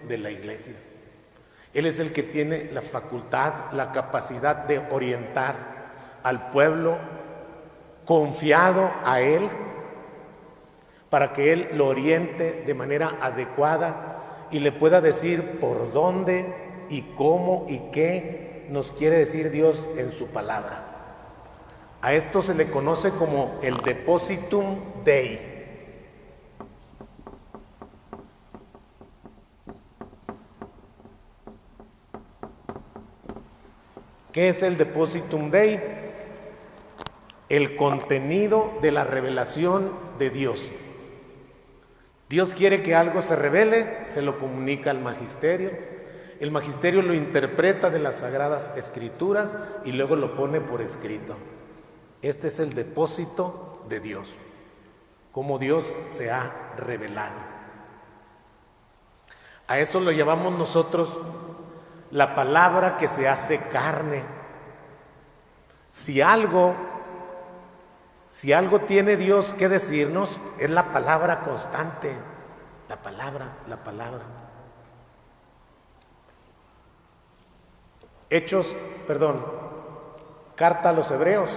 de la iglesia. Él es el que tiene la facultad, la capacidad de orientar al pueblo confiado a Él, para que Él lo oriente de manera adecuada y le pueda decir por dónde y cómo y qué nos quiere decir Dios en su palabra. A esto se le conoce como el Depositum Dei. ¿Qué es el Depositum Dei? El contenido de la revelación de Dios. Dios quiere que algo se revele, se lo comunica al magisterio. El magisterio lo interpreta de las Sagradas Escrituras y luego lo pone por escrito. Este es el depósito de Dios, cómo Dios se ha revelado. A eso lo llamamos nosotros la palabra que se hace carne. Si algo tiene Dios que decirnos, es la palabra constante, la palabra. Carta a los Hebreos.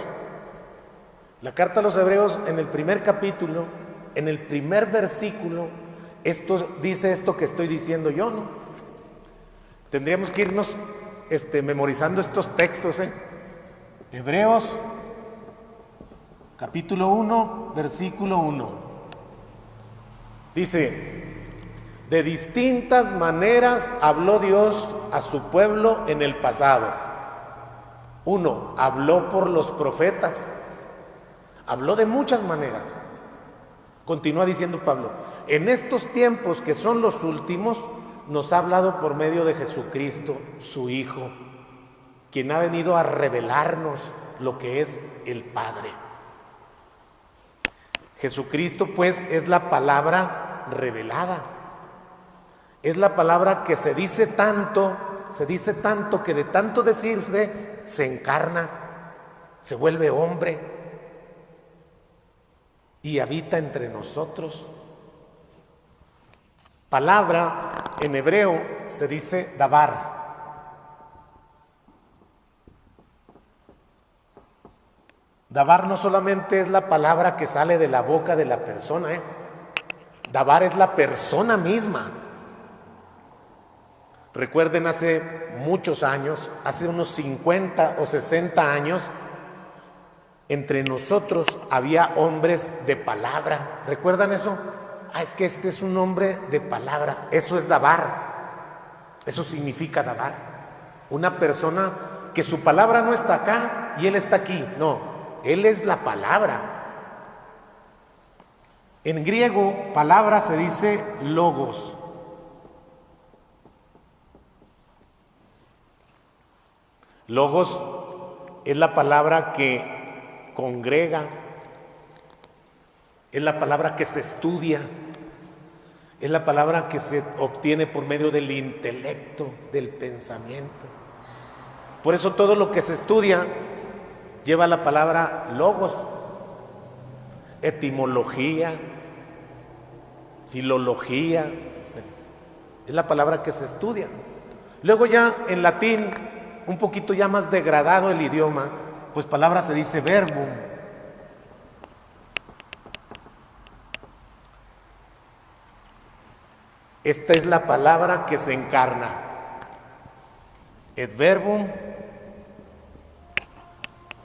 La carta a los Hebreos, en el primer capítulo, en el primer versículo, dice esto que estoy diciendo yo, ¿no? Tendríamos que irnos memorizando estos textos, Hebreos, capítulo 1, versículo 1. Dice: de distintas maneras habló Dios a su pueblo en el pasado. 1. Habló por los profetas. Habló de muchas maneras. Continúa diciendo Pablo: en estos tiempos que son los últimos, nos ha hablado por medio de Jesucristo, su Hijo, quien ha venido a revelarnos lo que es el Padre. Jesucristo, pues, es la palabra revelada. Es la palabra que se dice tanto que de tanto decirse, se encarna, se vuelve hombre y habita entre nosotros. Palabra en hebreo se dice davar. Davar no solamente es la palabra que sale de la boca de la persona, Davar es la persona misma. Recuerden, hace muchos años, hace unos 50 o 60 años, entre nosotros había hombres de palabra. ¿Recuerdan eso? Es que este es un hombre de palabra. Eso es davar. Eso significa davar. Una persona que su palabra no está acá y él está aquí. No, él es la palabra. En griego, palabra se dice logos. Logos es la palabra que congrega, es la palabra que se estudia, es la palabra que se obtiene por medio del intelecto, del pensamiento. Por eso todo lo que se estudia lleva la palabra logos, etimología, filología, es la palabra que se estudia. Luego ya en latín, un poquito ya más degradado el idioma, pues palabra se dice verbum. Esta es la palabra que se encarna. Et verbum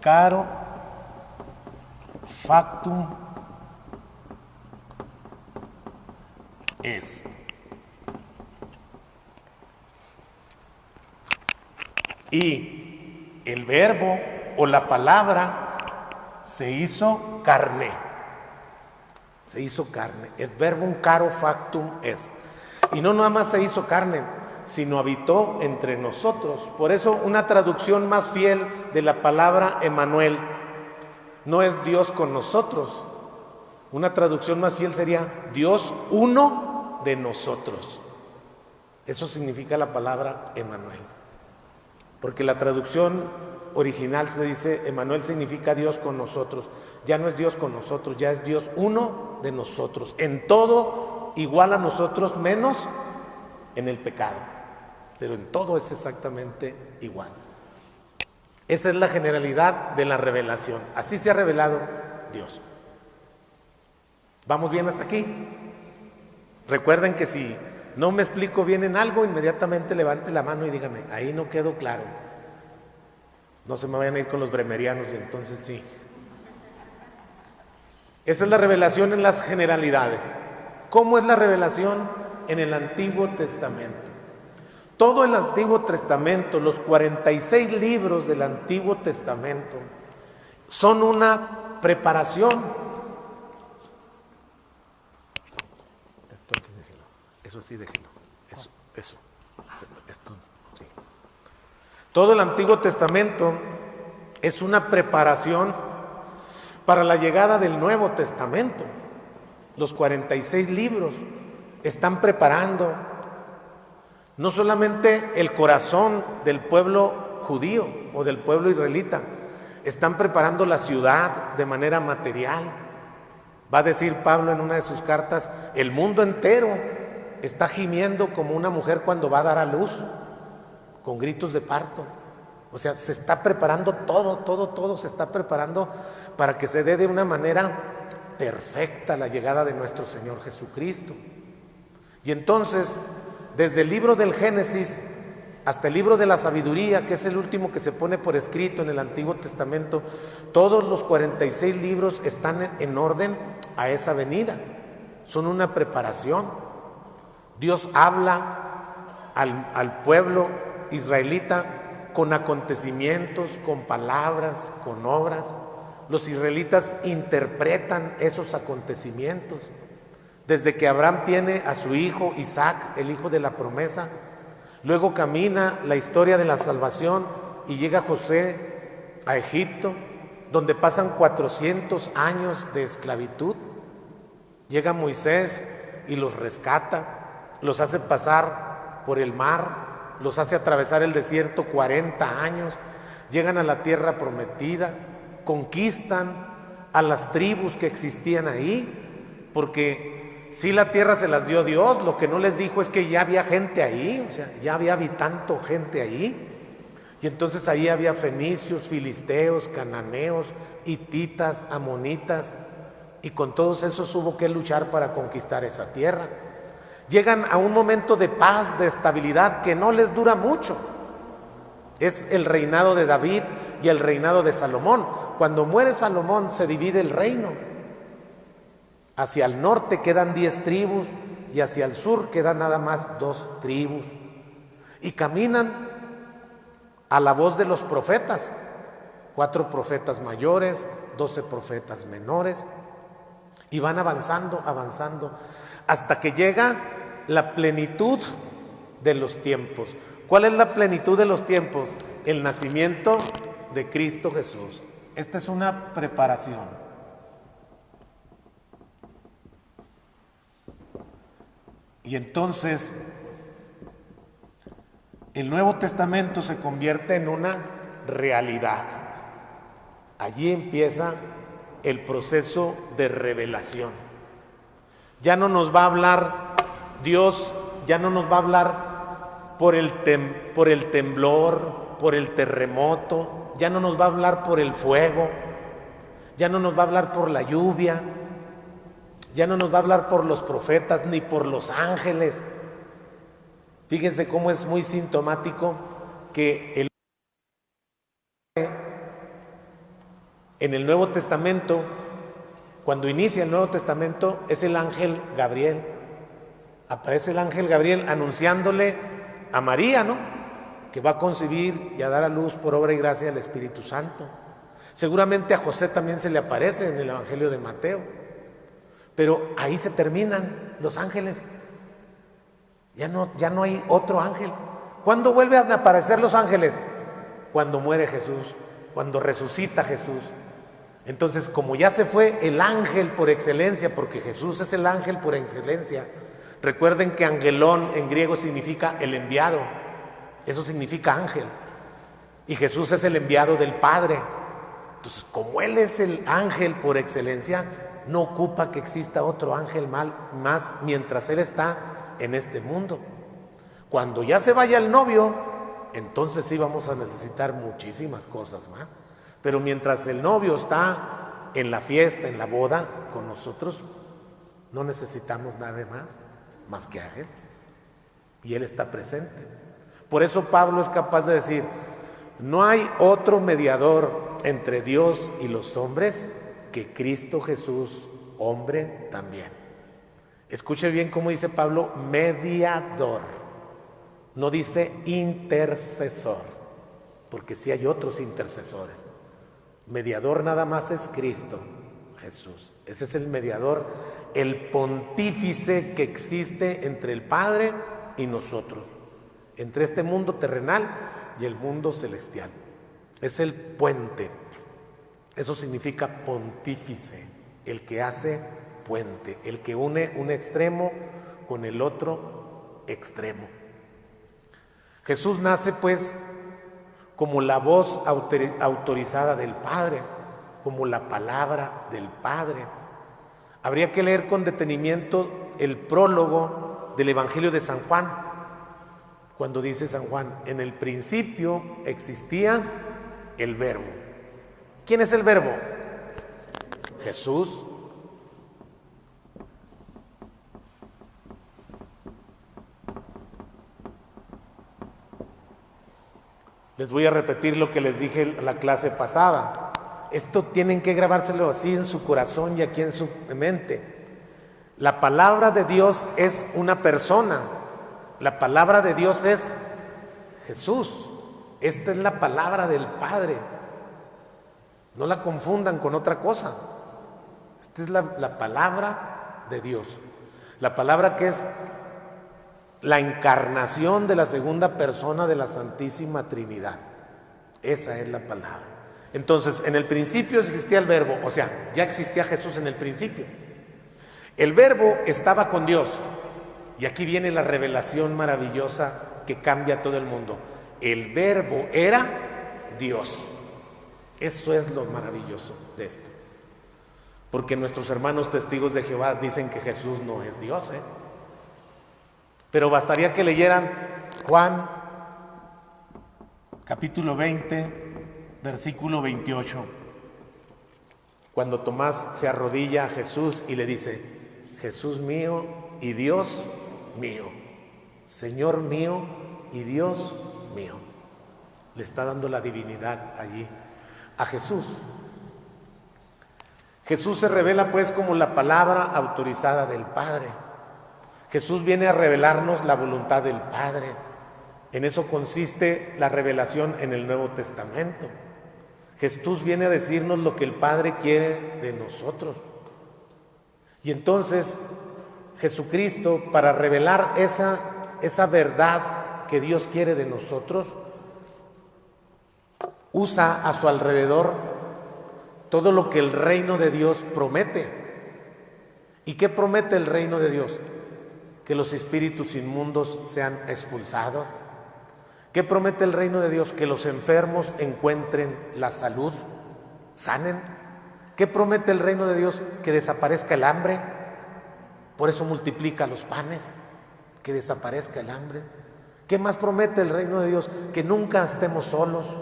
caro factum est. Y el verbo o la palabra se hizo carne. Se hizo carne. Et verbum caro factum est. Y no nada más se hizo carne, sino habitó entre nosotros. Por eso una traducción más fiel de la palabra Emmanuel no es Dios con nosotros. Una traducción más fiel sería Dios uno de nosotros. Eso significa la palabra Emmanuel. Porque la traducción original se dice Emmanuel significa Dios con nosotros. Ya no es Dios con nosotros, ya es Dios uno de nosotros. En todo igual a nosotros, menos en el pecado, pero en todo es exactamente igual. Esa es la generalidad de la revelación. Así se ha revelado Dios. ¿Vamos bien hasta aquí? Recuerden que si no me explico bien en algo, inmediatamente levante la mano y dígame, ahí no quedó claro. No se me vayan a ir con los bremerianos y entonces sí. Esa es la revelación en las generalidades. ¿Cómo es la revelación en el Antiguo Testamento? Todo el Antiguo Testamento, los 46 libros del Antiguo Testamento, son una preparación. Eso sí, déjelo. Eso. Esto, sí. Todo el Antiguo Testamento es una preparación para la llegada del Nuevo Testamento. Los 46 libros están preparando no solamente el corazón del pueblo judío o del pueblo israelita, están preparando la ciudad de manera material. Va a decir Pablo en una de sus cartas, el mundo entero está gimiendo como una mujer cuando va a dar a luz, con gritos de parto. O sea, se está preparando todo se está preparando para que se dé de una manera perfecta la llegada de nuestro Señor Jesucristo. Y entonces, desde el libro del Génesis hasta el libro de la Sabiduría, que es el último que se pone por escrito en el Antiguo Testamento, todos los 46 libros están en orden a esa venida. Son una preparación. Dios habla al pueblo israelita con acontecimientos, con palabras, con obras. Los israelitas interpretan esos acontecimientos. Desde que Abraham tiene a su hijo Isaac, el hijo de la promesa, luego camina la historia de la salvación y llega José a Egipto, donde pasan 400 años de esclavitud. Llega Moisés y los rescata, los hace pasar por el mar, los hace atravesar el desierto 40 años, llegan a la tierra prometida, conquistan a las tribus que existían ahí, porque sí, la tierra se las dio Dios, lo que no les dijo es que ya había gente ahí, o sea, ya había habitando gente ahí. Y entonces ahí había fenicios, filisteos, cananeos, hititas, amonitas, y con todos esos hubo que luchar para conquistar esa tierra. Llegan a un momento de paz, de estabilidad, que no les dura mucho. Es el reinado de David y el reinado de Salomón. Cuando muere Salomón se divide el reino. Hacia el norte quedan 10 tribus y hacia el sur quedan nada más 2 tribus. Y caminan a la voz de los profetas, 4 profetas mayores, 12 profetas menores, y van avanzando, hasta que llega la plenitud de los tiempos. ¿Cuál es la plenitud de los tiempos? El nacimiento de Cristo Jesús. Esta es una preparación. Y entonces el Nuevo Testamento se convierte en una realidad. Allí empieza el proceso de revelación. Ya no nos va a hablar Dios, ya no nos va a hablar por el temblor, por el terremoto, ya no nos va a hablar por el fuego, ya no nos va a hablar por la lluvia, ya no nos va a hablar por los profetas ni por los ángeles. Fíjense cómo es muy sintomático que en el Nuevo Testamento, cuando inicia el Nuevo Testamento, es el ángel Gabriel. Aparece el ángel Gabriel anunciándole a María, ¿no?, que va a concebir y a dar a luz por obra y gracia del Espíritu Santo. Seguramente a José también se le aparece en el Evangelio de Mateo. Pero ahí se terminan los ángeles. Ya no hay otro ángel. ¿Cuándo vuelven a aparecer los ángeles? Cuando muere Jesús, cuando resucita Jesús. Entonces, como ya se fue el ángel por excelencia, porque Jesús es el ángel por excelencia. Recuerden que angelón en griego significa el enviado. Eso significa ángel. Y Jesús es el enviado del Padre. Entonces, como Él es el ángel por excelencia, no ocupa que exista otro ángel más mientras Él está en este mundo. Cuando ya se vaya el novio, entonces sí vamos a necesitar muchísimas cosas más. Pero mientras el novio está en la fiesta, en la boda, con nosotros, no necesitamos nada más que a Él. Y Él está presente. Por eso Pablo es capaz de decir, no hay otro mediador entre Dios y los hombres que Cristo Jesús, hombre también. Escuche bien cómo dice Pablo, mediador. No dice intercesor, porque sí hay otros intercesores. Mediador nada más es Cristo Jesús. Ese es el mediador, el pontífice que existe entre el Padre y nosotros, entre este mundo terrenal y el mundo celestial. Es el puente. Eso significa pontífice, el que hace puente, el que une un extremo con el otro extremo. Jesús nace pues como la voz autorizada del Padre, como la palabra del Padre. Habría que leer con detenimiento el prólogo del Evangelio de San Juan, cuando dice San Juan, en el principio existía el Verbo. ¿Quién es el Verbo? Jesús. Les voy a repetir lo que les dije en la clase pasada. Esto tienen que grabárselo así en su corazón y aquí en su mente. La palabra de Dios es una persona. La palabra de Dios es Jesús. Esta es la palabra del Padre. No la confundan con otra cosa. Esta es la palabra de Dios. La palabra que es la encarnación de la segunda persona de la Santísima Trinidad. Esa es la palabra. Entonces, en el principio existía el Verbo, o sea, ya existía Jesús en el principio. El Verbo estaba con Dios. Y aquí viene la revelación maravillosa que cambia a todo el mundo. El Verbo era Dios. Eso es lo maravilloso de esto. Porque nuestros hermanos testigos de Jehová dicen que Jesús no es Dios, Pero bastaría que leyeran Juan, capítulo 20, versículo 28. Cuando Tomás se arrodilla a Jesús y le dice, Jesús mío y Dios mío, Señor mío y Dios mío. Le está dando la divinidad allí a Jesús. Jesús se revela pues como la palabra autorizada del Padre. Jesús viene a revelarnos la voluntad del Padre. En eso consiste la revelación en el Nuevo Testamento. Jesús viene a decirnos lo que el Padre quiere de nosotros. Y entonces Jesucristo, para revelar esa verdad que Dios quiere de nosotros, usa a su alrededor todo lo que el reino de Dios promete. ¿Y qué promete el reino de Dios? Que los espíritus inmundos sean expulsados. ¿Qué promete el reino de Dios? Que los enfermos encuentren la salud, sanen. ¿Qué promete el reino de Dios? Que desaparezca el hambre. Por eso multiplica los panes, que desaparezca el hambre. ¿Qué más promete el reino de Dios? Que nunca estemos solos,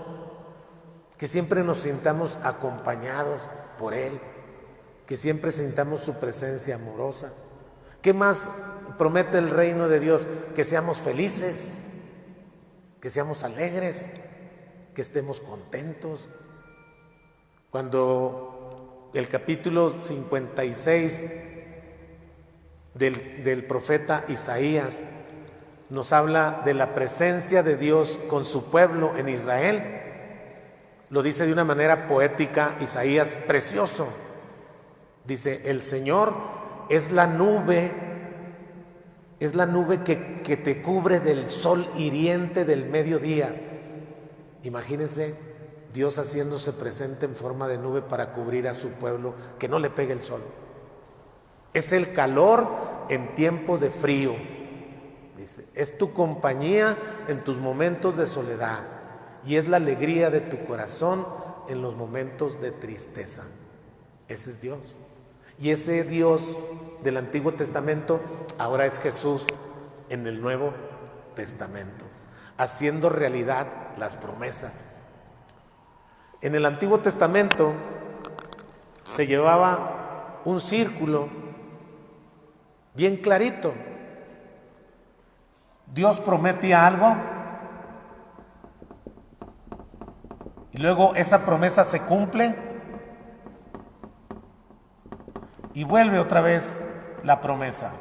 que siempre nos sintamos acompañados por Él, que siempre sintamos su presencia amorosa. ¿Qué más promete el reino de Dios? Que seamos felices, que seamos alegres, que estemos contentos. Cuando el capítulo 56 del profeta Isaías nos habla de la presencia de Dios con su pueblo en Israel, lo dice de una manera poética Isaías, precioso. Dice, el Señor es la nube que te cubre del sol hiriente del mediodía. Imagínense Dios haciéndose presente en forma de nube para cubrir a su pueblo, que no le pegue el sol. Es el calor en tiempo de frío, dice. Es tu compañía en tus momentos de soledad y es la alegría de tu corazón en los momentos de tristeza. Ese es Dios. Y ese Dios del Antiguo Testamento ahora es Jesús en el Nuevo Testamento, haciendo realidad las promesas. En el Antiguo Testamento se llevaba un círculo bien clarito. Dios prometía algo y luego esa promesa se cumple y vuelve otra vez la promesa.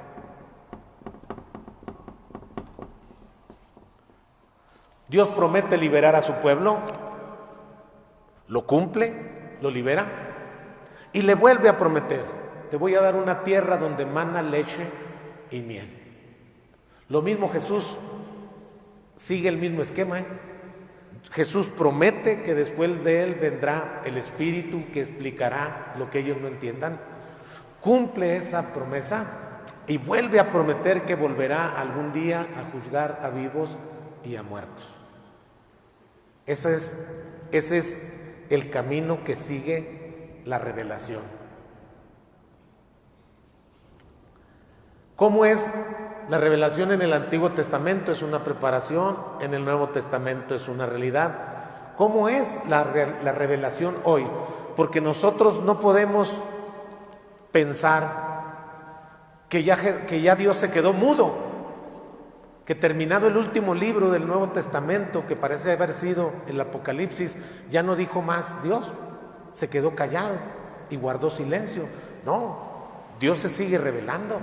Dios promete liberar a su pueblo, lo cumple, lo libera y le vuelve a prometer: te voy a dar una tierra donde mana leche y miel. Lo mismo Jesús, sigue el mismo esquema, Jesús promete que después de él vendrá el Espíritu que explicará lo que ellos no entiendan. Cumple esa promesa y vuelve a prometer que volverá algún día a juzgar a vivos y a muertos. Ese es el camino que sigue la revelación. ¿Cómo es la revelación en el Antiguo Testamento? Es una preparación, en el Nuevo Testamento es una realidad. ¿Cómo es la revelación hoy? Porque nosotros no podemos pensar que ya Dios se quedó mudo, que terminado el último libro del Nuevo Testamento, que parece haber sido el Apocalipsis, ya no dijo más Dios, se quedó callado y guardó silencio. No, Dios se sigue revelando.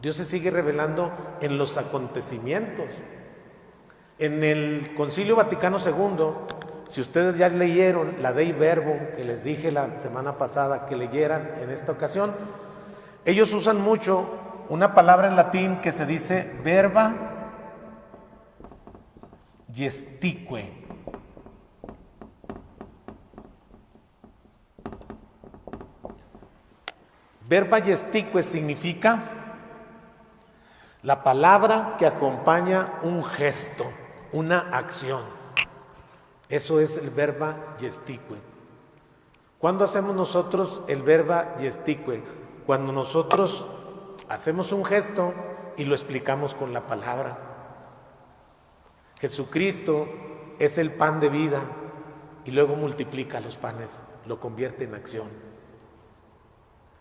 Dios se sigue revelando en los acontecimientos. En el Concilio Vaticano II, si ustedes ya leyeron la Dei Verbum, que les dije la semana pasada que leyeran en esta ocasión, ellos usan mucho una palabra en latín que se dice verba gestique. Verba gestique significa la palabra que acompaña un gesto, una acción. Eso es el verba gestique. ¿Cuándo hacemos nosotros el verba gestique? Cuando nosotros hacemos un gesto y lo explicamos con la palabra. Jesucristo es el pan de vida y luego multiplica los panes, lo convierte en acción.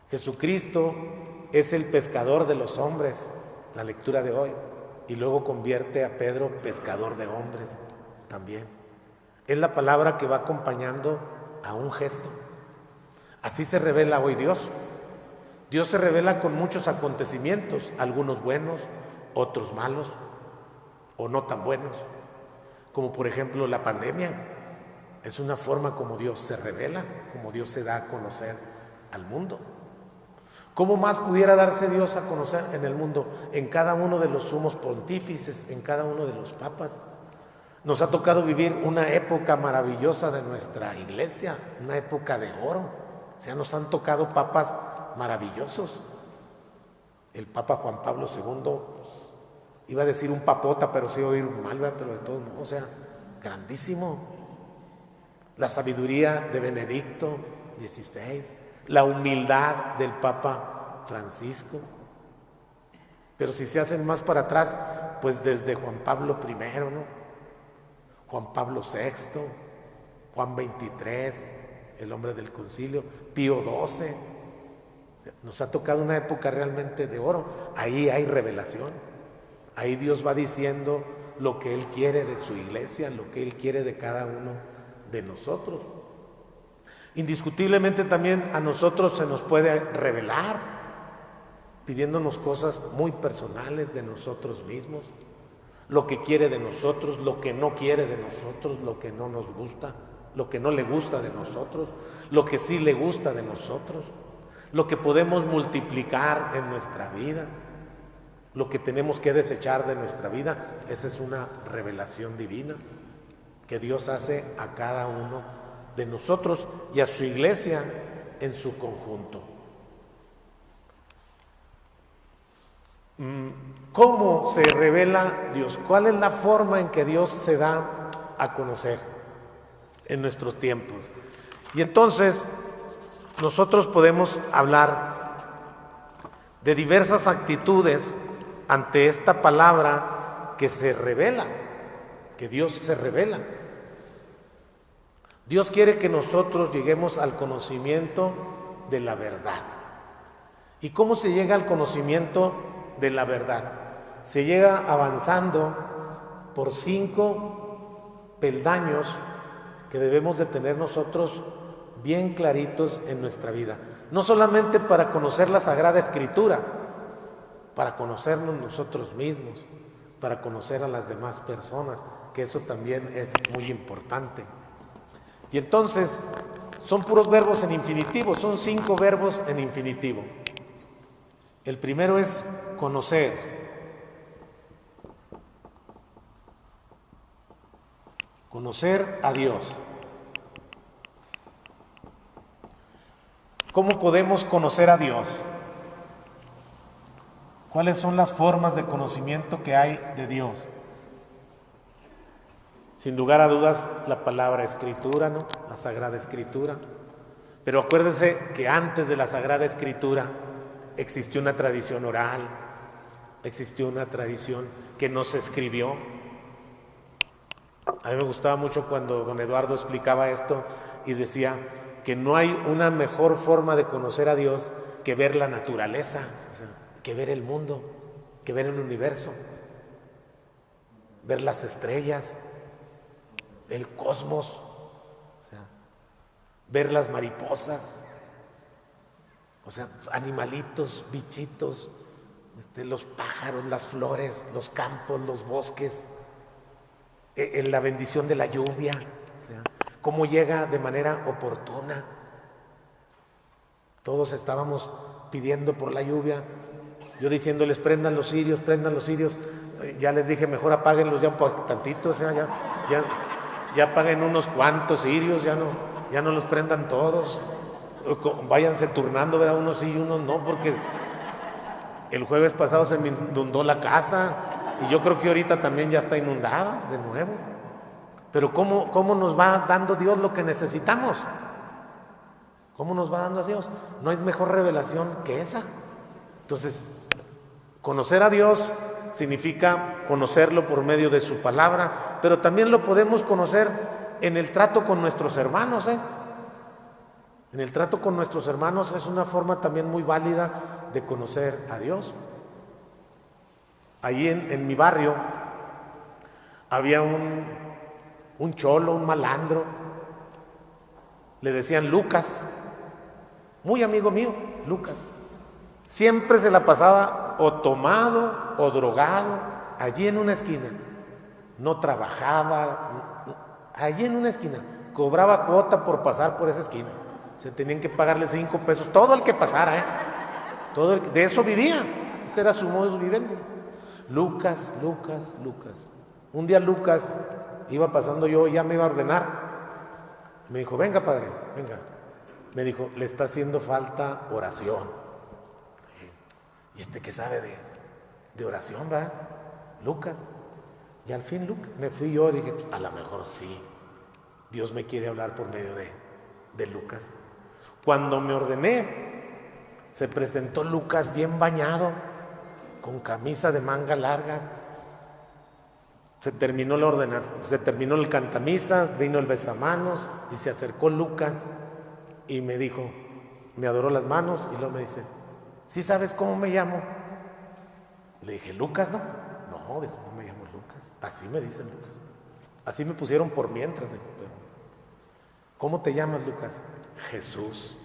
Jesucristo es el pescador de los hombres, la lectura de hoy, y luego convierte a Pedro pescador de hombres también. Es la palabra que va acompañando a un gesto. Así se revela hoy Dios. Dios se revela con muchos acontecimientos, algunos buenos, otros malos o no tan buenos, como por ejemplo la pandemia. Es una forma como Dios se revela, como Dios se da a conocer al mundo. ¿Cómo más pudiera darse Dios a conocer en el mundo? En cada uno de los sumos pontífices, en cada uno de los papas. Nos ha tocado vivir una época maravillosa de nuestra iglesia, una época de oro. O sea, nos han tocado papas maravillosos. El Papa Juan Pablo II, pues, iba a decir un papota, pero sí oír mal, pero de todos modos, o sea, grandísimo. La sabiduría de Benedicto XVI, la humildad del Papa Francisco. Pero si se hacen más para atrás, pues desde Juan Pablo I, ¿no? Juan Pablo VI, Juan XXIII, el hombre del concilio, Pío XII. Nos ha tocado una época realmente de oro. Ahí hay revelación. Ahí Dios va diciendo lo que Él quiere de su iglesia, lo que Él quiere de cada uno de nosotros. Indiscutiblemente también a nosotros se nos puede revelar, pidiéndonos cosas muy personales de nosotros mismos, lo que quiere de nosotros, lo que no quiere de nosotros, lo que no nos gusta, lo que no le gusta de nosotros, lo que sí le gusta de nosotros, lo que podemos multiplicar en nuestra vida, lo que tenemos que desechar de nuestra vida. Esa es una revelación divina que Dios hace a cada uno de nosotros y a su iglesia en su conjunto. ¿Cómo se revela Dios? ¿Cuál es la forma en que Dios se da a conocer en nuestros tiempos? Y entonces nosotros podemos hablar de diversas actitudes ante esta palabra que se revela, que Dios se revela. Dios quiere que nosotros lleguemos al conocimiento de la verdad. ¿Y cómo se llega al conocimiento de la verdad? Se llega avanzando por 5 peldaños que debemos de tener nosotros bien claritos en nuestra vida. No solamente para conocer la Sagrada Escritura, para conocernos nosotros mismos, para conocer a las demás personas, que eso también es muy importante. Y entonces, son puros verbos en infinitivo, son 5 verbos en infinitivo. El primero es conocer. Conocer a Dios. ¿Cómo podemos conocer a Dios? ¿Cuáles son las formas de conocimiento que hay de Dios? Sin lugar a dudas, la palabra Escritura, ¿no? La Sagrada Escritura. Pero acuérdense que antes de la Sagrada Escritura existió una tradición oral, existió una tradición que no se escribió. A mí me gustaba mucho cuando don Eduardo explicaba esto y decía que no hay una mejor forma de conocer a Dios que ver la naturaleza, o sea, que ver el mundo, que ver el universo, ver las estrellas, el cosmos, o sea, ver las mariposas, o sea, animalitos, bichitos, los pájaros, las flores, los campos, los bosques, en la bendición de la lluvia, o sea, cómo llega de manera oportuna. Todos estábamos pidiendo por la lluvia, yo diciéndoles prendan los cirios, ya les dije mejor apáguenlos ya un tantito, o sea, ya apaguen unos cuantos cirios, ya no los prendan todos, váyanse turnando, ¿verdad? Unos sí y unos no, porque el jueves pasado se me inundó la casa y yo creo que ahorita también ya está inundada de nuevo. Pero ¿cómo nos va dando Dios lo que necesitamos? ¿Cómo nos va dando a Dios? No hay mejor revelación que esa. Entonces, conocer a Dios significa conocerlo por medio de su palabra, pero también lo podemos conocer en el trato con nuestros hermanos, En el trato con nuestros hermanos es una forma también muy válida de conocer a Dios. Ahí en mi barrio había un cholo, un malandro, le decían Lucas, muy amigo mío, Lucas. Siempre se la pasaba o tomado o drogado allí en una esquina. No trabajaba, allí en una esquina. Cobraba cuota por pasar por esa esquina. Se tenían que pagarle 5 pesos, todo el que pasara, de eso vivía. Ese era su modus vivendi. Lucas. Un día Lucas iba pasando, yo ya me iba a ordenar. Me dijo, venga padre, venga. Me dijo, le está haciendo falta oración. ¿Y qué sabe de oración, verdad? Lucas. Y al fin me fui yo, dije, a lo mejor sí. Dios me quiere hablar por medio de Lucas. Cuando me ordené, se presentó Lucas bien bañado, con camisa de manga larga. Se terminó la ordenación, se terminó el cantamisa, vino el besamanos y se acercó Lucas y me dijo, me adoró las manos y luego me dice, ¿sí sabes cómo me llamo? Le dije, Lucas, ¿no? No, dijo, no me llamo Lucas. Así me dicen Lucas. Así me pusieron por mientras, dijo, pero ¿cómo te llamas, Lucas? Jesús.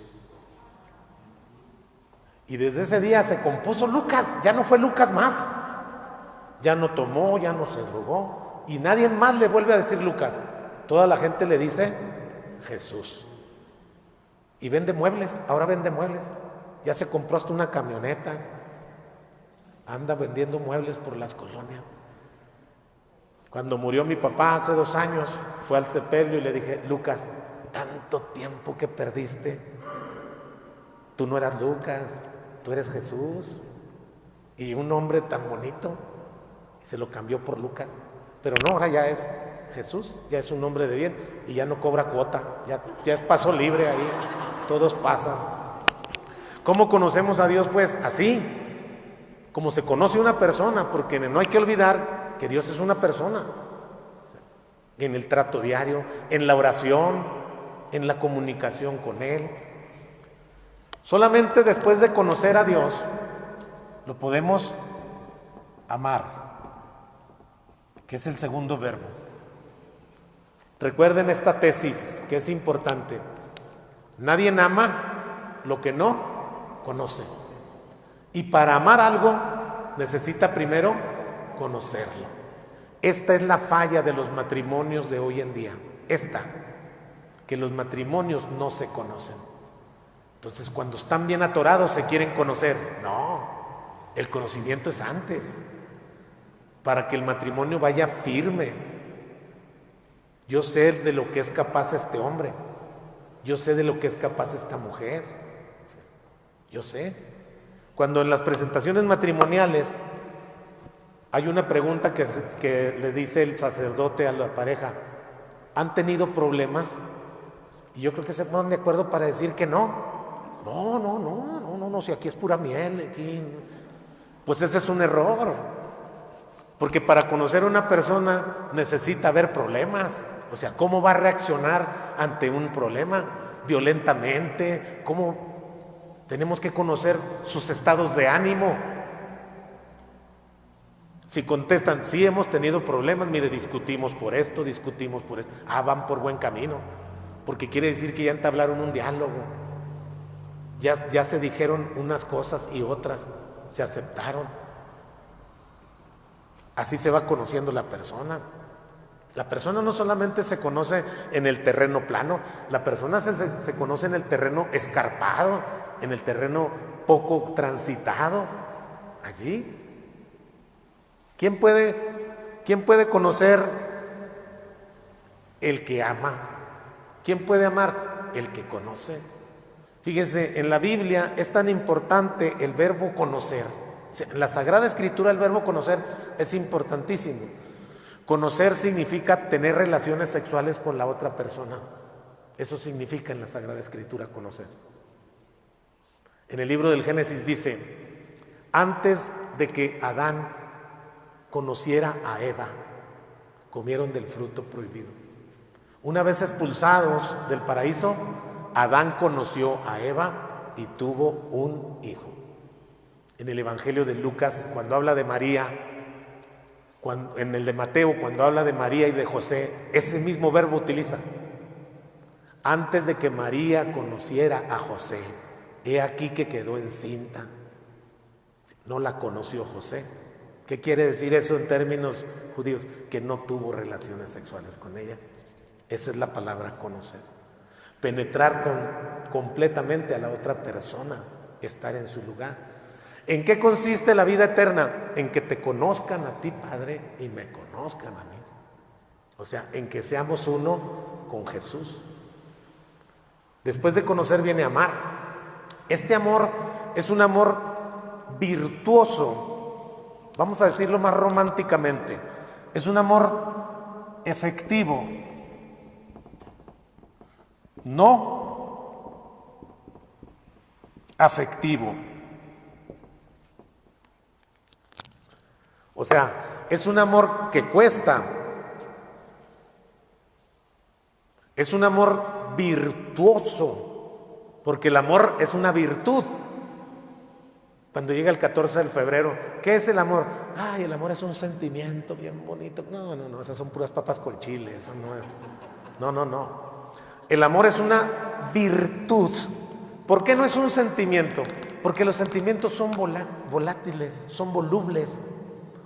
Y desde ese día se compuso Lucas, ya no fue Lucas más. Ya no tomó, ya no se drogó y nadie más le vuelve a decir Lucas. Toda la gente le dice Jesús. Y vende muebles, ahora vende muebles. Ya se compró hasta una camioneta. Anda vendiendo muebles por las colonias. Cuando murió mi papá hace 2 años, fue al sepelio y le dije, Lucas, tanto tiempo que perdiste. Tú no eras Lucas, tú eres Jesús. Y un nombre tan bonito. Se lo cambió por Lucas, pero no, ahora ya es Jesús, ya es un hombre de bien y ya no cobra cuota, ya es paso libre ahí, todos pasan. ¿Cómo conocemos a Dios? Pues así, como se conoce una persona, porque no hay que olvidar que Dios es una persona. En el trato diario, en la oración, en la comunicación con Él. Solamente después de conocer a Dios lo podemos amar, que es el segundo verbo. Recuerden esta tesis que es importante. Nadie ama lo que no conoce. Y para amar algo necesita primero conocerlo. Esta es la falla de los matrimonios de hoy en día. Que los matrimonios no se conocen. Entonces, cuando están bien atorados se quieren conocer. No, el conocimiento es antes, para que el matrimonio vaya firme. Yo sé de lo que es capaz este hombre, yo sé de lo que es capaz esta mujer, yo sé. Cuando en las presentaciones matrimoniales hay una pregunta que le dice el sacerdote a la pareja: ¿han tenido problemas? Y yo creo que se ponen de acuerdo para decir que no. No, si aquí es pura miel, aquí. Pues ese es un error. Porque para conocer a una persona necesita haber problemas. O sea, ¿cómo va a reaccionar ante un problema? Violentamente. ¿Cómo? Tenemos que conocer sus estados de ánimo. Si contestan, sí hemos tenido problemas, mire, discutimos por esto. Van por buen camino. Porque quiere decir que ya entablaron un diálogo. Ya se dijeron unas cosas y otras se aceptaron. Así se va conociendo la persona. La persona no solamente se conoce en el terreno plano, la persona se conoce en el terreno escarpado, en el terreno poco transitado. Allí. ¿Quién puede conocer? El que ama. ¿Quién puede amar? El que conoce. Fíjense, en la Biblia es tan importante el verbo conocer. En la Sagrada Escritura el verbo conocer es importantísimo. Conocer significa tener relaciones sexuales con la otra persona. Eso significa en la Sagrada Escritura conocer. En el libro del Génesis dice: antes de que Adán conociera a Eva, comieron del fruto prohibido. Una vez expulsados del paraíso, Adán conoció a Eva y tuvo un hijo. En el Evangelio de Lucas, cuando habla de María, en el de Mateo, cuando habla de María y de José, ese mismo verbo utiliza. Antes de que María conociera a José, he aquí que quedó encinta. No la conoció José. ¿Qué quiere decir eso en términos judíos? Que no tuvo relaciones sexuales con ella. Esa es la palabra conocer. Penetrar completamente a la otra persona, estar en su lugar. ¿En qué consiste la vida eterna? En que te conozcan a ti, Padre, y me conozcan a mí. O sea, en que seamos uno con Jesús. Después de conocer viene amar. Este amor es un amor virtuoso, vamos a decirlo más románticamente. Es un amor efectivo, no afectivo. O sea, es un amor que cuesta. Es un amor virtuoso, porque el amor es una virtud. Cuando llega el 14 de febrero, ¿qué es el amor? Ay, el amor es un sentimiento bien bonito. No, esas son puras papas con chile, eso no es. No. El amor es una virtud. ¿Por qué no es un sentimiento? Porque los sentimientos son volátiles, son volubles.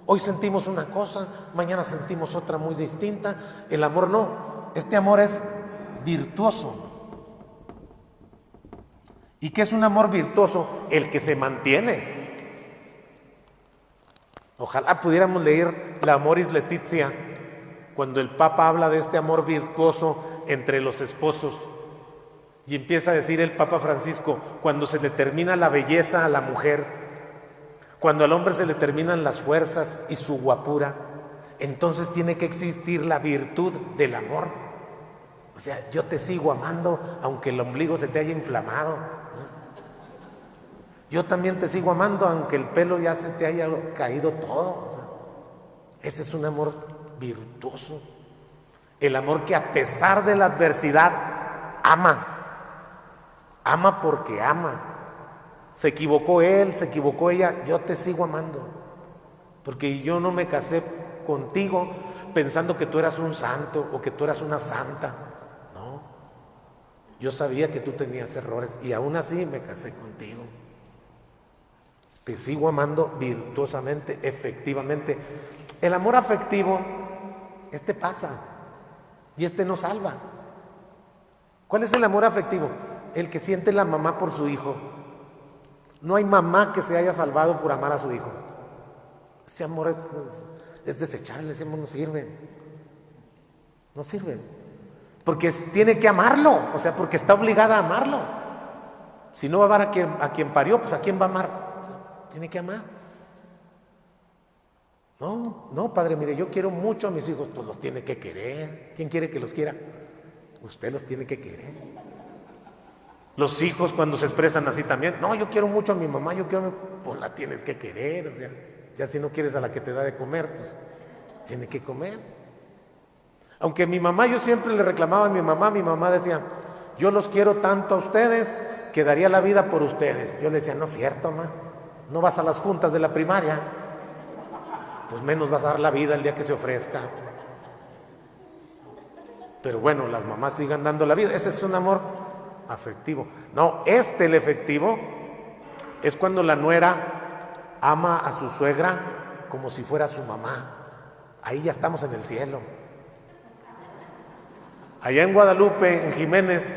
Hoy sentimos una cosa, mañana sentimos otra muy distinta. El amor no. Este amor es virtuoso. ¿Y qué es un amor virtuoso? El que se mantiene. Ojalá pudiéramos leer la Amoris Laetitia cuando el Papa habla de este amor virtuoso entre los esposos. Y empieza a decir el Papa Francisco, cuando se le termina la belleza a la mujer, cuando al hombre se le terminan las fuerzas y su guapura, entonces tiene que existir la virtud del amor. O sea, yo te sigo amando aunque el ombligo se te haya inflamado. Yo también te sigo amando aunque el pelo ya se te haya caído todo. O sea, Ese es un amor virtuoso. El amor que a pesar de la adversidad ama. Ama porque ama. Se equivocó él, se equivocó ella, yo te sigo amando. Porque yo no me casé contigo pensando que tú eras un santo o que tú eras una santa. No. Yo sabía que tú tenías errores y aún así me casé contigo. Te sigo amando virtuosamente, efectivamente. El amor afectivo, pasa y no salva. ¿Cuál es el amor afectivo? El que siente la mamá por su hijo. No hay mamá que se haya salvado por amar a su hijo. Ese amor es desechable, ese amor no sirve. No sirve. Porque tiene que amarlo, o sea, porque está obligada a amarlo. Si no va a amar a quien parió, pues ¿a quién va a amar? Tiene que amar. No, padre, mire, yo quiero mucho a mis hijos, pues los tiene que querer. ¿Quién quiere que los quiera? Usted los tiene que querer. Los hijos cuando se expresan así también, no, yo quiero mucho a mi mamá, pues la tienes que querer, o sea, ya si no quieres a la que te da de comer, pues tiene que comer. Aunque mi mamá, yo siempre le reclamaba a mi mamá decía, yo los quiero tanto a ustedes que daría la vida por ustedes. Yo le decía, no es cierto, mamá, no vas a las juntas de la primaria, pues menos vas a dar la vida el día que se ofrezca. Pero bueno, las mamás sigan dando la vida, ese es un amor afectivo. No, el efectivo es cuando la nuera ama a su suegra como si fuera su mamá. Ahí ya estamos en el cielo. Allá en Guadalupe, en Jiménez,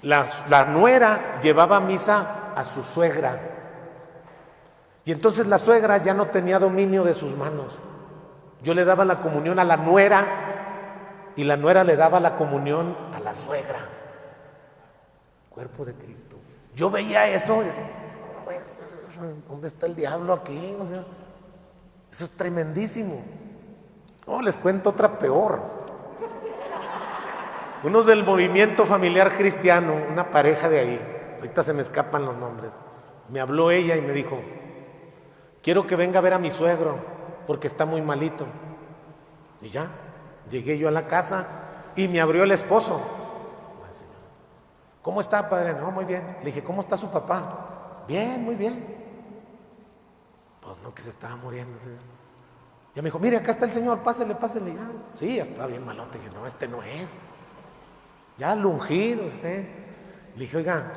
la nuera llevaba a misa a su suegra. Y entonces la suegra ya no tenía dominio de sus manos. Yo le daba la comunión a la nuera y la nuera le daba la comunión a la suegra. Cuerpo de Cristo. Yo veía eso y decía, pues, ¿dónde está el diablo aquí? O sea, eso es tremendísimo. No, les cuento otra peor. Unos del movimiento familiar cristiano, una pareja de ahí, ahorita se me escapan los nombres, me habló ella y me dijo, quiero que venga a ver a mi suegro porque está muy malito. Y ya, llegué yo a la casa y me abrió el esposo. ¿Cómo está, padre? No, muy bien. Le dije, ¿cómo está su papá? Bien, muy bien. Pues no, que se estaba muriendo. ¿Sí? Ya me dijo, mire, acá está el señor, pásele. Ya. Sí, ya está bien malote. Dije, no, no es. Ya al ungir usted. Le dije, oiga,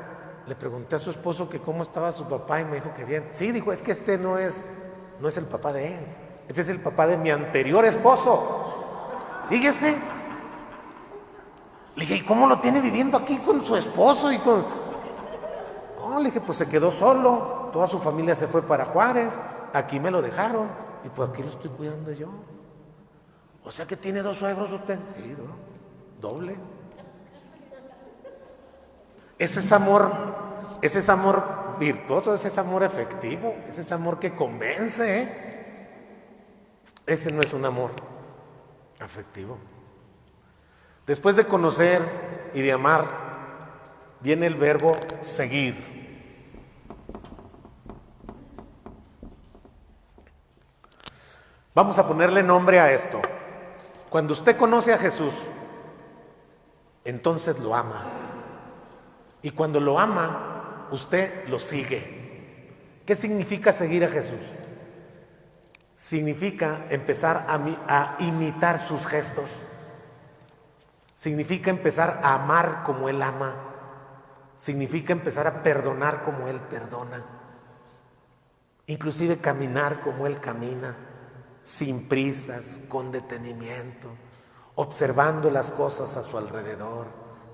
le pregunté a su esposo que cómo estaba su papá y me dijo que bien. Sí, dijo, es que no es el papá de él. Este es el papá de mi anterior esposo. Fíjese. Le dije, ¿y cómo lo tiene viviendo aquí con su esposo? No, le dije, pues se quedó solo, toda su familia se fue para Juárez, aquí me lo dejaron, y pues aquí lo estoy cuidando yo. O sea que tiene 2 suegros usted. Sí, doble. Ese es amor virtuoso, ese es amor efectivo, ese es amor que convence, ¿eh? Ese no es un amor afectivo. Después de conocer y de amar, viene el verbo seguir. Vamos a ponerle nombre a esto. Cuando usted conoce a Jesús, entonces lo ama. Y cuando lo ama, usted lo sigue. ¿Qué significa seguir a Jesús? Significa empezar a imitar sus gestos. Significa empezar a amar como Él ama. Significa empezar a perdonar como Él perdona. Inclusive caminar como Él camina, sin prisas, con detenimiento, observando las cosas a su alrededor,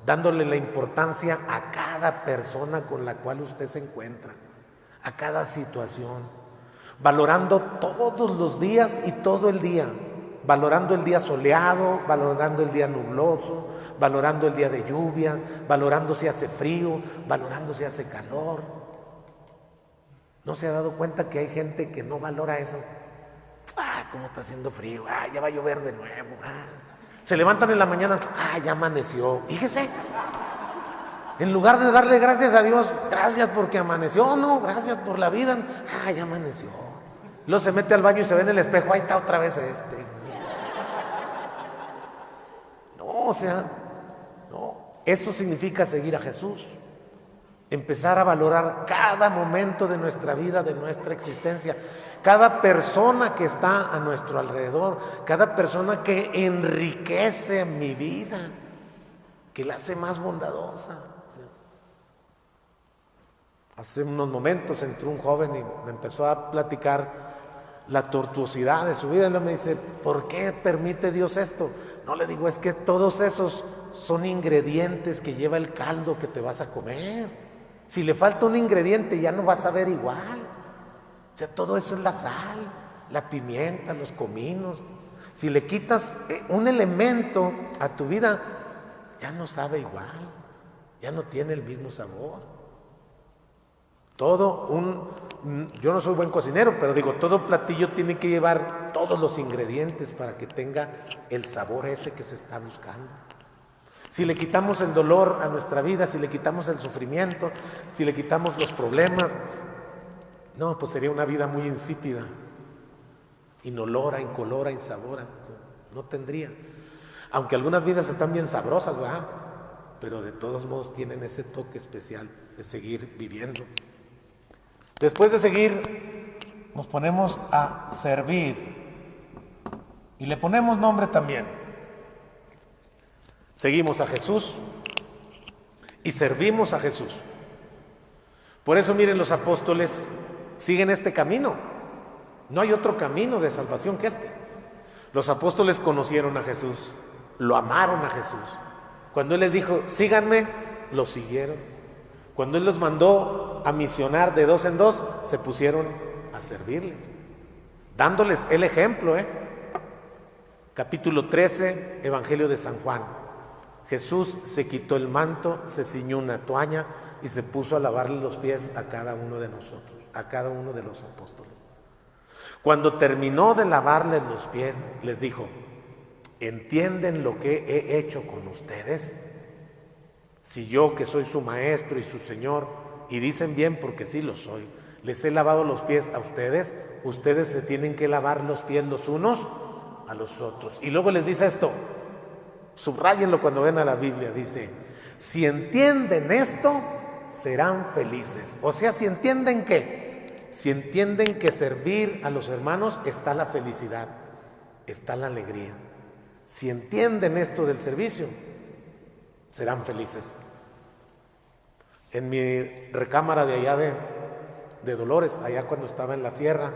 dándole la importancia a cada persona con la cual usted se encuentra, a cada situación, valorando todos los días y todo el día. Valorando el día soleado, valorando el día nubloso, valorando el día de lluvias, valorando si hace frío, valorando si hace calor. ¿No se ha dado cuenta que hay gente que no valora eso? ¿Cómo está haciendo frío? Ya va a llover de nuevo. Se levantan en la mañana, ya amaneció. Fíjese, en lugar de darle gracias a Dios, gracias porque amaneció, no, gracias por la vida, ya amaneció. Luego se mete al baño y se ve en el espejo, ahí está otra vez No, o sea, no. Eso significa seguir a Jesús. Empezar a valorar cada momento de nuestra vida, de nuestra existencia, cada persona que está a nuestro alrededor, cada persona que enriquece mi vida, que la hace más bondadosa. Hace unos momentos entró un joven y me empezó a platicar la tortuosidad de su vida. Y me dice, ¿por qué permite Dios esto? No, le digo, es que todos esos son ingredientes que lleva el caldo que te vas a comer. Si le falta un ingrediente ya no vas a ver igual. O sea, todo eso es la sal, la pimienta, los cominos. Si le quitas un elemento a tu vida, ya no sabe igual, ya no tiene el mismo sabor. Yo no soy buen cocinero, pero digo, todo platillo tiene que llevar todos los ingredientes para que tenga el sabor ese que se está buscando. Si le quitamos el dolor a nuestra vida, si le quitamos el sufrimiento, si le quitamos los problemas, no, pues sería una vida muy insípida, inolora, incolora, insabora. No tendría. Aunque algunas vidas están bien sabrosas, ¿verdad? Pero de todos modos tienen ese toque especial de seguir viviendo. Después de seguir, nos ponemos a servir y le ponemos nombre también. Seguimos a Jesús y servimos a Jesús. Por eso miren, los apóstoles siguen este camino. No hay otro camino de salvación que este. Los apóstoles conocieron a Jesús, lo amaron a Jesús. Cuando Él les dijo, síganme, lo siguieron. Cuando Él los mandó a misionar de 2 en 2, se pusieron a servirles, dándoles el ejemplo. Capítulo 13, Evangelio de San Juan. Jesús se quitó el manto, se ciñó una toalla y se puso a lavarle los pies a cada uno de nosotros, a cada uno de los apóstoles. Cuando terminó de lavarles los pies, les dijo, ¿entienden lo que he hecho con ustedes? Si yo, que soy su maestro y su Señor, y dicen bien porque sí lo soy, les he lavado los pies a ustedes, ustedes se tienen que lavar los pies los unos a los otros. Y luego les dice esto, subráyenlo cuando ven a la Biblia, dice, si entienden esto, serán felices. O sea, si entienden ¿qué? Si entienden que servir a los hermanos está la felicidad, está la alegría. Si entienden esto del servicio, serán felices. En mi recámara de allá de Dolores, allá cuando estaba en la sierra,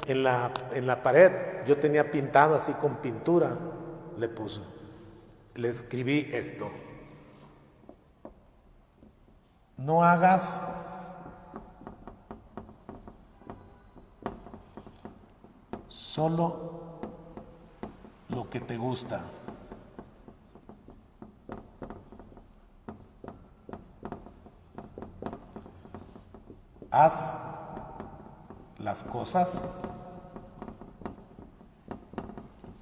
en la pared, yo tenía pintado así con pintura, le escribí esto: no hagas solo lo que te gusta. Haz las cosas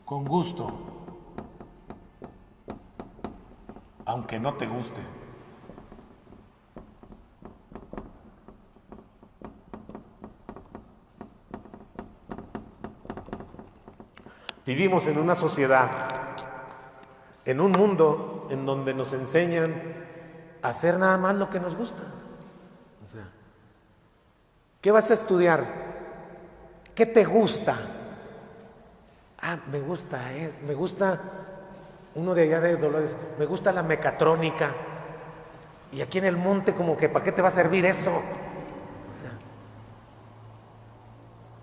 con gusto, aunque no te guste. Vivimos en una sociedad, en un mundo en donde nos enseñan a hacer nada más lo que nos gusta. O sea, ¿qué vas a estudiar? ¿Qué te gusta? Me gusta uno de allá de Dolores, me gusta la mecatrónica. Y aquí en el monte como que, ¿para qué te va a servir eso? O sea,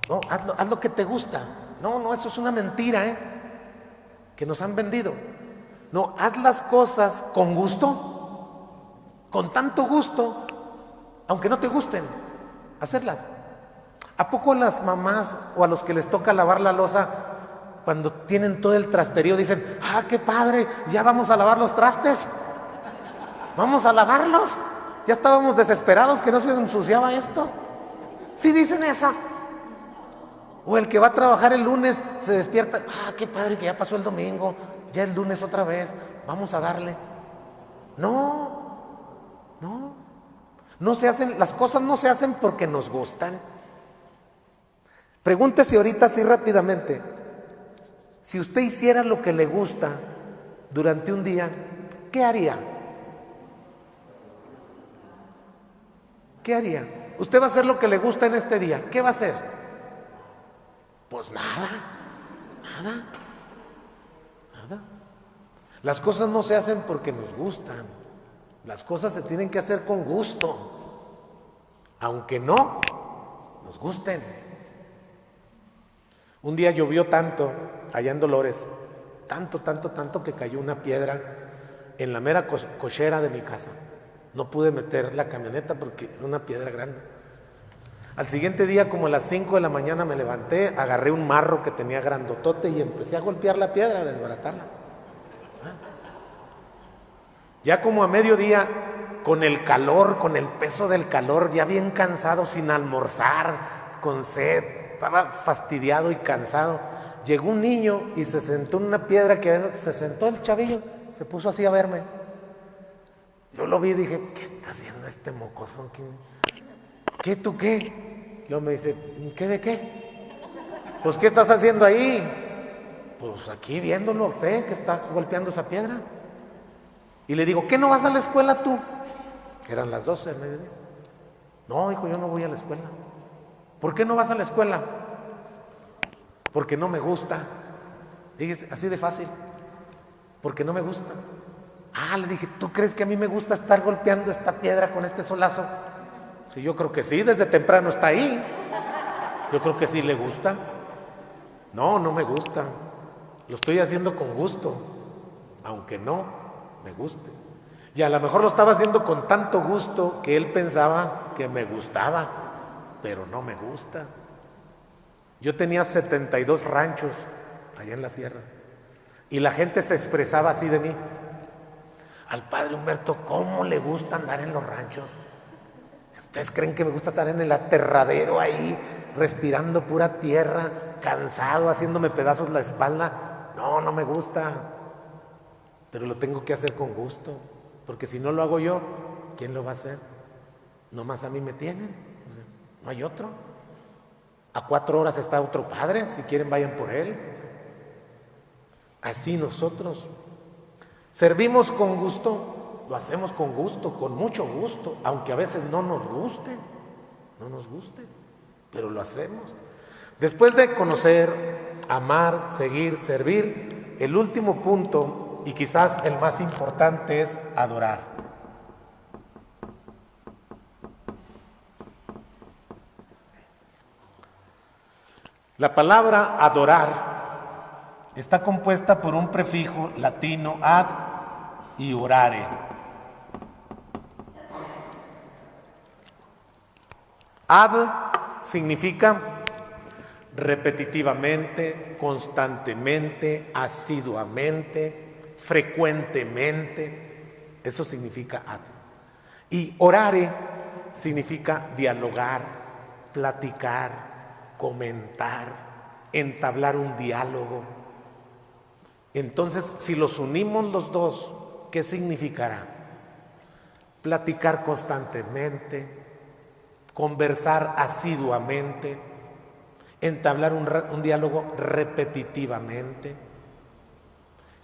no, haz lo que te gusta. No, eso es una mentira, que nos han vendido. No, haz las cosas con gusto, con tanto gusto, aunque no te gusten, hacerlas. ¿A poco a las mamás o a los que les toca lavar la loza, cuando tienen todo el trasterío, dicen, qué padre, ya vamos a lavar los trastes? ¿Vamos a lavarlos? Ya estábamos desesperados que no se ensuciaba esto. ¿Sí dicen eso? O el que va a trabajar el lunes se despierta, qué padre que ya pasó el domingo, ya el lunes otra vez, vamos a darle. No se hacen, las cosas no se hacen porque nos gustan. Pregúntese ahorita así rápidamente, si usted hiciera lo que le gusta durante un día, ¿qué haría? ¿Qué haría? Usted va a hacer lo que le gusta en este día. ¿Qué va a hacer? Pues nada, nada, nada. Las cosas no se hacen porque nos gustan. Las cosas se tienen que hacer con gusto, aunque no nos gusten. Un día llovió tanto allá en Dolores, tanto que cayó una piedra en la mera cochera de mi casa. No pude meter la camioneta porque era una piedra grande. Al siguiente día, como a las 5 de la mañana, me levanté, agarré un marro que tenía grandotote y empecé a golpear la piedra, a desbaratarla. Ya como a mediodía, con el calor, con el peso del calor, ya bien cansado, sin almorzar, con sed, estaba fastidiado y cansado. Llegó un niño y se sentó en una piedra que se sentó el chavillo, se puso así a verme. Yo lo vi y dije, ¿qué está haciendo este mocoso? ¿Qué tú qué? Luego me dice, ¿qué de qué? Pues, ¿qué estás haciendo ahí? Pues aquí viéndolo a usted que está golpeando esa piedra. Y le digo, ¿qué no vas a la escuela tú? Eran las 12 del mediodía. No, hijo, yo no voy a la escuela. ¿Por qué no vas a la escuela? Porque no me gusta. Fíjese, así de fácil. Porque no me gusta. Ah, le dije, ¿tú crees que a mí me gusta estar golpeando esta piedra con este solazo? Sí, yo creo que sí, desde temprano está ahí. Yo creo que sí le gusta. No, no me gusta. Lo estoy haciendo con gusto, aunque no me guste. Y a lo mejor lo estaba haciendo con tanto gusto que él pensaba que me gustaba, pero no me gusta. Yo tenía 72 ranchos allá en la sierra y la gente se expresaba así de mí. Al padre Humberto, ¿cómo le gusta andar en los ranchos? ¿Ustedes creen que me gusta estar en el aterradero ahí, respirando pura tierra, cansado, haciéndome pedazos la espalda? No, no me gusta, pero lo tengo que hacer con gusto, porque si no lo hago yo, ¿quién lo va a hacer? Nomás a mí me tienen, o sea, no hay otro. A 4 horas está otro padre, si quieren vayan por él. Así nosotros servimos con gusto, lo hacemos con gusto, con mucho gusto, aunque a veces no nos guste, pero lo hacemos. Después de conocer, amar, seguir, servir, el último punto, y quizás el más importante, es adorar. La palabra adorar está compuesta por un prefijo latino ad y orare. Ad significa repetitivamente, constantemente, asiduamente, frecuentemente. Eso significa ad. Y orare significa dialogar, platicar, comentar, entablar un diálogo. Entonces, si los unimos los dos, ¿qué significará? Platicar constantemente, conversar asiduamente, entablar un diálogo repetitivamente.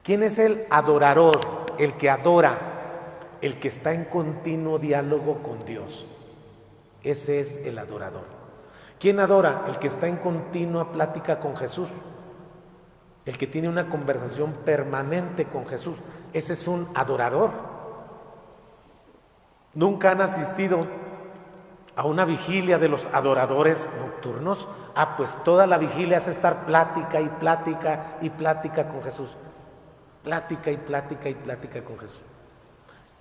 ¿Quién es el adorador? El que adora, el que está en continuo diálogo con Dios. Ese es el adorador. ¿Quién adora? El que está en continua plática con Jesús. El que tiene una conversación permanente con Jesús. Ese es un adorador. ¿Nunca han asistido a una vigilia de los adoradores nocturnos? Ah, pues toda la vigilia es estar plática y plática y plática con Jesús. Plática y plática y plática con Jesús.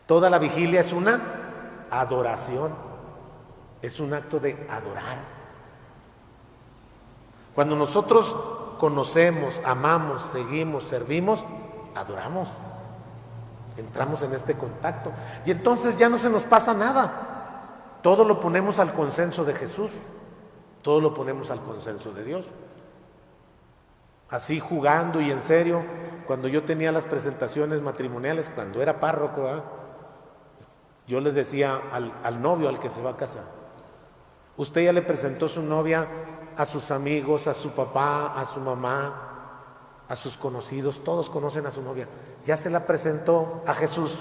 Toda la vigilia es una adoración. Es un acto de adorar. Cuando nosotros conocemos, amamos, seguimos, servimos, adoramos. Entramos en este contacto. Y entonces ya no se nos pasa nada. Todo lo ponemos al consenso de Jesús. Todo lo ponemos al consenso de Dios. Así jugando y en serio, cuando yo tenía las presentaciones matrimoniales, cuando era párroco, yo les decía al novio, al que se va a casar, usted ya le presentó su novia a sus amigos, a su papá, a su mamá, a sus conocidos, todos conocen a su novia. Ya se la presentó a Jesús.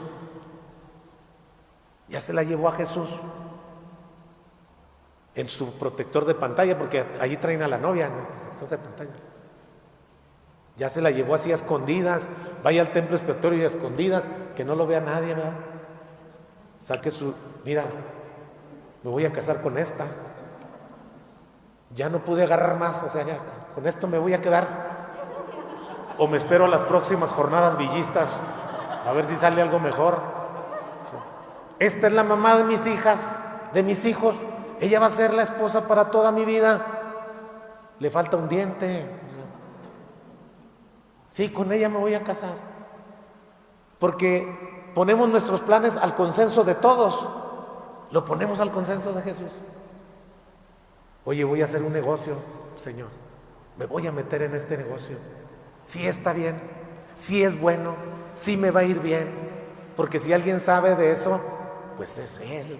Ya se la llevó a Jesús en su protector de pantalla, porque allí traen a la novia en el protector de pantalla. Ya se la llevó así a escondidas, vaya al templo expiatorio y a escondidas, que no lo vea nadie, ¿verdad? Saque mira, me voy a casar con esta. Ya no pude agarrar más, o sea, ya con esto me voy a quedar. O me espero a las próximas jornadas villistas, a ver si sale algo mejor. Esta es la mamá de mis hijas, de mis hijos. Ella va a ser la esposa para toda mi vida. Le falta un diente. Sí, con ella me voy a casar. Porque ponemos nuestros planes al consenso de todos. Lo ponemos al consenso de Jesús. Oye, voy a hacer un negocio, Señor. Me voy a meter en este negocio. Sí está bien, sí es bueno, sí me va a ir bien. Porque si alguien sabe de eso, pues es Él.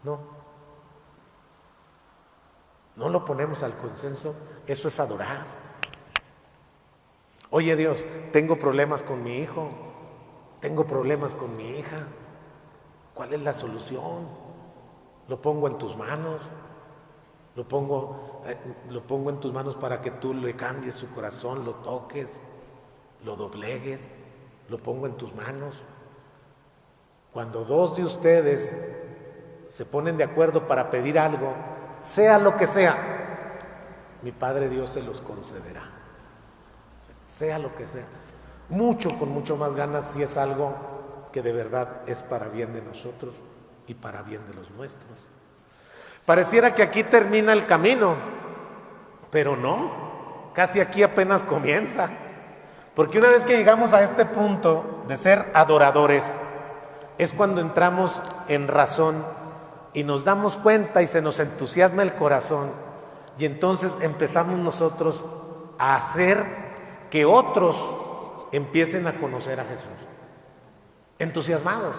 No lo ponemos al consenso, eso es adorar. Oye Dios, tengo problemas con mi hijo, tengo problemas con mi hija. ¿Cuál es la solución? Lo pongo en tus manos, lo pongo en tus manos para que tú le cambies su corazón, lo toques, lo doblegues, lo pongo en tus manos. Cuando dos de ustedes se ponen de acuerdo para pedir algo, sea lo que sea, mi Padre Dios se los concederá. Sea lo que sea. Con mucho más ganas si es algo que de verdad es para bien de nosotros y para bien de los nuestros. Pareciera que aquí termina el camino, pero no, casi aquí apenas comienza. Porque una vez que llegamos a este punto de ser adoradores, es cuando entramos en razón y nos damos cuenta y se nos entusiasma el corazón, y entonces empezamos nosotros a hacer que otros empiecen a conocer a Jesús, entusiasmados.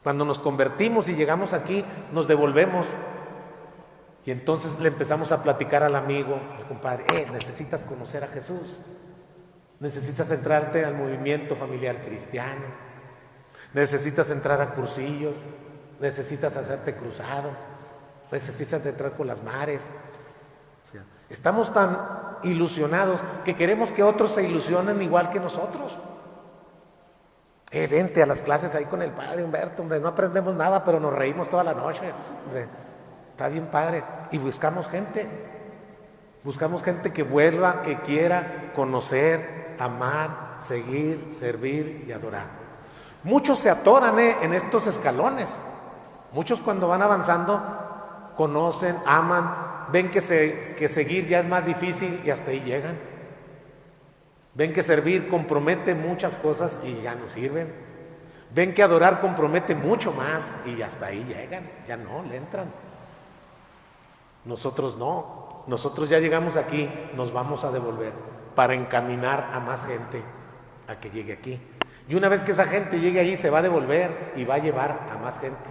Cuando nos convertimos y llegamos aquí, nos devolvemos y entonces le empezamos a platicar al amigo, al compadre, necesitas conocer a Jesús, necesitas entrarte al movimiento familiar cristiano, necesitas entrar a cursillos, necesitas hacerte cruzado, necesitas entrar con las mares. O sea, estamos tan ilusionados que queremos que otros se ilusionen igual que nosotros. Vente a las clases ahí con el padre Humberto, hombre, no aprendemos nada, pero nos reímos toda la noche, hombre, está bien padre. Y buscamos gente que vuelva, que quiera conocer, amar, seguir, servir y adorar. Muchos se atoran en estos escalones. Muchos cuando van avanzando conocen, aman, ven que seguir ya es más difícil y hasta ahí llegan. Ven que servir compromete muchas cosas y ya no sirven. Ven que adorar compromete mucho más y hasta ahí llegan, ya no le entran. Nosotros no, nosotros ya llegamos aquí, nos vamos a devolver para encaminar a más gente a que llegue aquí. Y una vez que esa gente llegue ahí, se va a devolver y va a llevar a más gente.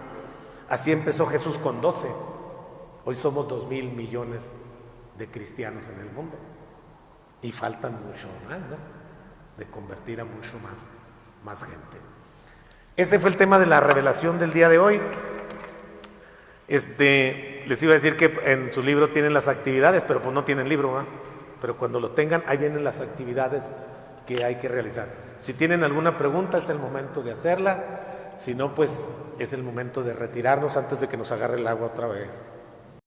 Así empezó Jesús con 12. Hoy somos 2,000 millones de cristianos en el mundo. Y faltan mucho más, ¿no? De convertir a mucho más gente. Ese fue el tema de la revelación del día de hoy. Les iba a decir que en su libro tienen las actividades, pero pues no tienen libro, ¿verdad? Pero cuando lo tengan, ahí vienen las actividades que hay que realizar. Si tienen alguna pregunta, es el momento de hacerla. Si no, pues es el momento de retirarnos antes de que nos agarre el agua otra vez.